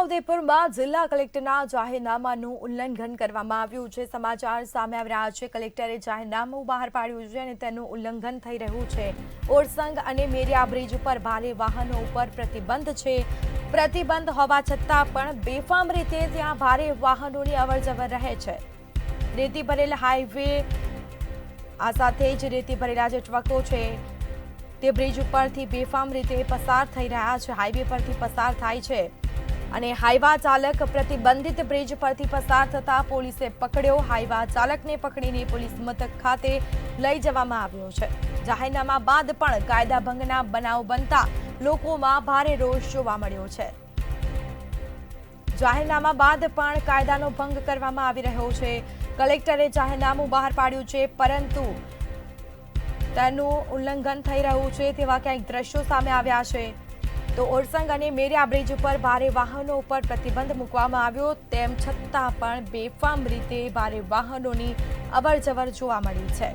છોટાઉદેપુરમાં જિલ્લા કલેક્ટરના જાહેરનામાનું ઉલ્લંઘન કરવામાં આવ્યું છે। સમાચાર સામે આવી રહ્યા છે। કલેક્ટરે જાહેરનામું બહાર પાડ્યું છે અને તેનું ઉલ્લંઘન થઈ રહ્યું છે। ઓરસંગ અને મેરિયા બ્રિજ ઉપર ભારે વાહનો ઉપર પ્રતિબંધ છે। પ્રતિબંધ હોવા છતાં પણ બેફામ રીતે ત્યાં ભારે વાહનોની અવરજવર રહે છે। રેતી ભરેલ હાઈવે આ સાથે જ રેતી ભરેલા જે ટ્રકો છે તે બ્રિજ ઉપરથી બેફામ રીતે પસાર થઈ રહ્યા છે। હાઈવે પરથી પસાર થાય છે અને હાઈવા ચાલક પ્રતિબંધિત બ્રિજ પરથી પસાર થતા પોલીસે પકડ્યો। હાઈવા ચાલકને પકડીને પોલીસ મથક ખાતે લઈ જવામાં આવ્યો છે। જાહેરનામા બાદ પણ કાયદા ભંગના બનાવ બનતા લોકોમાં ભારે રોષ જોવા મળ્યો છે। જાહેરનામા બાદ પણ કાયદાનો ભંગ કરવામાં આવી રહ્યો છે। કલેક્ટરે જાહેરનામું બહાર પાડ્યું છે પરંતુ તેનું ઉલ્લંઘન થઈ રહ્યું છે તેવા ક્યાંક દ્રશ્યો સામે આવ્યા છે। તો ઓરસંગ અને મેરિયા બ્રિજ ઉપર ભારે વાહનો ઉપર પ્રતિબંધ મૂકવામાં આવ્યો તેમ છતાં પણ બેફામ રીતે ભારે વાહનોની અવરજવર જોવા મળી છે।